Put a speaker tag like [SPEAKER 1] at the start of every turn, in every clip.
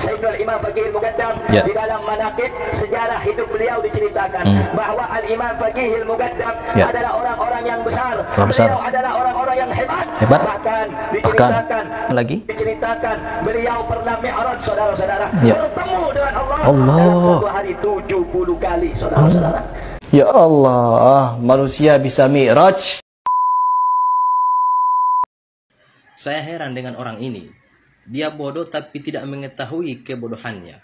[SPEAKER 1] Sayyidul Imam Faqih Al-Muqaddam di dalam manaqib sejarah hidup beliau diceritakan bahwa Al-Imam Faqih Al-Muqaddam adalah orang-orang yang besar. Beliau adalah orang-orang yang hebat. Bahkan diceritakan beliau pernah mi'raj, saudara-saudara, bertemu dengan Allah dalam satu hari 70 kali, saudara-saudara.
[SPEAKER 2] Ya Allah, manusia bisa mi'raj.
[SPEAKER 3] Saya heran dengan orang ini. Dia bodoh tapi tidak mengetahui kebodohannya.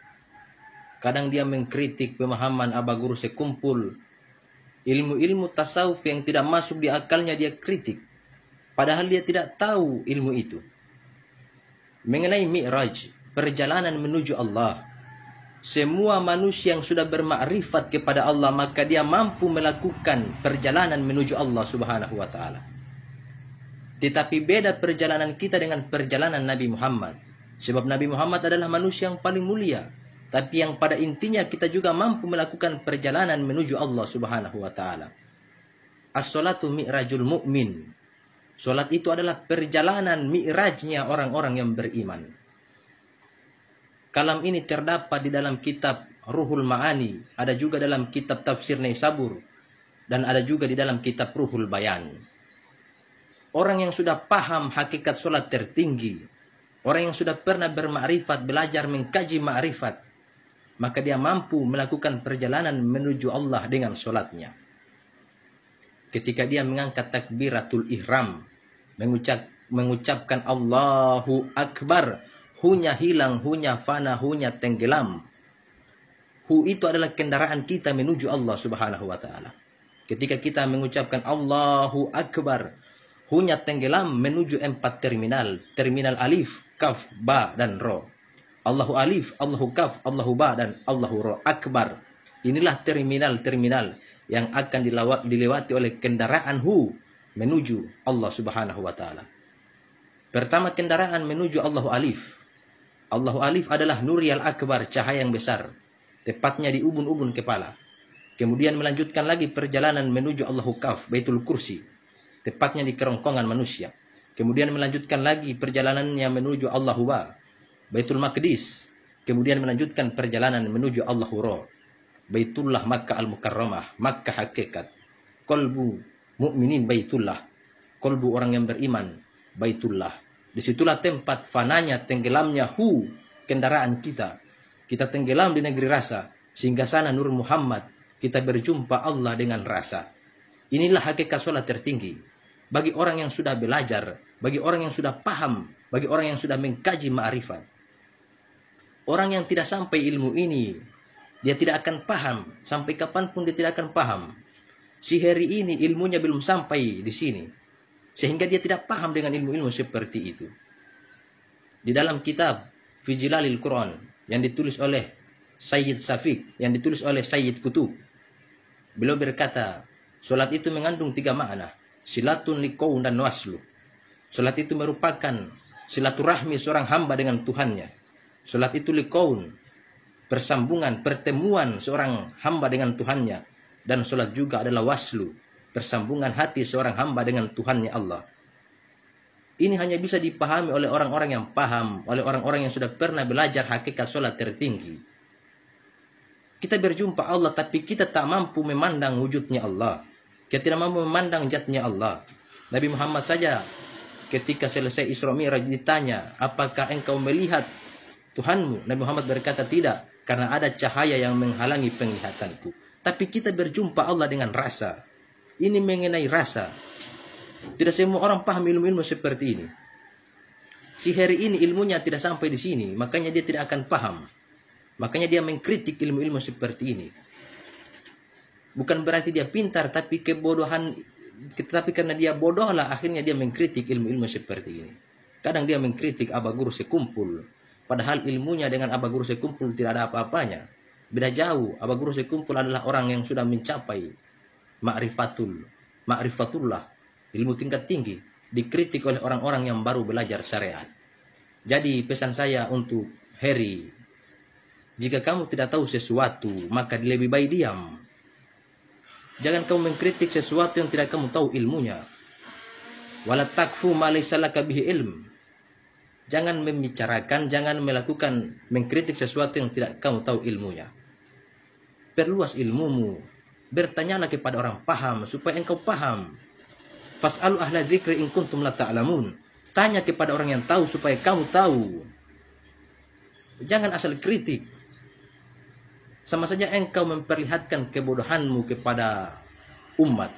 [SPEAKER 3] Kadang dia mengkritik pemahaman Aba Guru sekumpul. Ilmu-ilmu tasawuf yang tidak masuk di akalnya dia kritik. Padahal dia tidak tahu ilmu itu. Mengenai mi'raj, perjalanan menuju Allah. Semua manusia yang sudah bermakrifat kepada Allah, maka dia mampu melakukan perjalanan menuju Allah Subhanahu wa ta'ala. Tetapi beda perjalanan kita dengan perjalanan Nabi Muhammad. Sebab Nabi Muhammad adalah manusia yang paling mulia. Tapi yang pada intinya kita juga mampu melakukan perjalanan menuju Allah Subhanahu wa ta'ala. As-salatu mi'rajul mu'min. Salat itu adalah perjalanan mi'rajnya orang-orang yang beriman. Kalam ini terdapat di dalam kitab Ruhul Ma'ani. Ada juga dalam kitab Tafsir Naisabur. Dan ada juga di dalam kitab Ruhul Bayan. Orang yang sudah paham hakikat solat tertinggi, orang yang sudah pernah bermakrifat, belajar mengkaji makrifat, maka dia mampu melakukan perjalanan menuju Allah dengan solatnya. Ketika dia mengangkat takbiratul ihram, mengucapkan Allahu Akbar, hunya hilang, hunya fana, hunya tenggelam. Hu itu adalah kendaraan kita menuju Allah Subhanahu wa ta'ala. Ketika kita mengucapkan Allahu Akbar, hunya tenggelam menuju 4 terminal. Terminal alif, kaf, ba, dan ro. Allahu alif, Allahu kaf, Allahu ba, dan Allahu ro. Akbar. Inilah terminal-terminal yang akan dilewati oleh kendaraan hu menuju Allah Subhanahu wa ta'ala. Pertama kendaraan menuju Allahu alif. Allahu alif adalah Nuriyal Akbar, cahaya yang besar. Tepatnya di ubun-ubun kepala. Kemudian melanjutkan lagi perjalanan menuju Allahu kaf, Baitul Kursi. Tepatnya di kerongkongan manusia. Kemudian melanjutkan lagi perjalanannya menuju Allahu Ba, Baitul Maqdis. Kemudian melanjutkan perjalanan menuju Allahu Ra, Baitullah Makkah Al-Mukarramah, Makkah hakikat. Qalbu mu'minin Baitullah, qalbu orang yang beriman Baitullah. Disitulah tempat fananya, tenggelamnya hu, kendaraan kita. Kita tenggelam di negeri rasa, sehingga sana Nur Muhammad, kita berjumpa Allah dengan rasa. Inilah hakikat solat tertinggi. Bagi orang yang sudah belajar, bagi orang yang sudah paham, bagi orang yang sudah mengkaji ma'rifat. Orang yang tidak sampai ilmu ini, dia tidak akan paham. Sampai kapanpun dia tidak akan paham. Si hari ini ilmunya belum sampai di sini. Sehingga dia tidak paham dengan ilmu-ilmu seperti itu. Di dalam kitab Fijilalil Quran, yang ditulis oleh Sayyid Safiq, yang ditulis oleh Sayyid Kutub. Beliau berkata, solat itu mengandung 3 makna. Silatun liqaun dan waslu. Salat itu merupakan silaturahmi seorang hamba dengan Tuhannya. Salat itu liqaun, persambungan, pertemuan seorang hamba dengan Tuhannya. Dan salat juga adalah waslu, persambungan hati seorang hamba dengan Tuhannya Allah. Ini hanya bisa dipahami oleh orang-orang yang paham, oleh orang-orang yang sudah pernah belajar hakikat salat tertinggi. Kita berjumpa Allah tapi kita tak mampu memandang wujudnya Allah. Kita tidak mampu memandang zatnya Allah. Nabi Muhammad saja ketika selesai Isra Mi'raj ditanya, apakah engkau melihat Tuhanmu? Nabi Muhammad berkata tidak, karena ada cahaya yang menghalangi penglihatanku. Tapi kita berjumpa Allah dengan rasa. Ini mengenai rasa. Tidak semua orang paham ilmu-ilmu seperti ini. Si hari ini ilmunya tidak sampai di sini, makanya dia tidak akan paham. Makanya dia mengkritik ilmu-ilmu seperti ini. Bukan berarti dia pintar, tapi kebodohan. Tapi karena dia bodoh lah, akhirnya dia mengkritik ilmu-ilmu seperti ini. Kadang dia mengkritik Aba Guru sekumpul. Padahal ilmunya dengan Aba Guru sekumpul tidak ada apa-apanya. Beda jauh. Aba Guru sekumpul adalah orang yang sudah mencapai ma'rifatullah, ilmu tingkat tinggi. Dikritik oleh orang-orang yang baru belajar syariat. Jadi pesan saya untuk Heri, jika kamu tidak tahu sesuatu, maka lebih baik diam. Jangan kamu mengkritik sesuatu yang tidak kamu tahu ilmunya. Wala takfu ma laysa laka bihi ilm. Jangan membicarakan, jangan melakukan, mengkritik sesuatu yang tidak kamu tahu ilmunya. Perluas ilmumu. Bertanyalah kepada orang paham supaya engkau paham. Fas'alu ahla dzikri in kuntum la ta'lamun. Tanya kepada orang yang tahu supaya kamu tahu. Jangan asal kritik. Sama saja engkau memperlihatkan kebodohanmu kepada umat.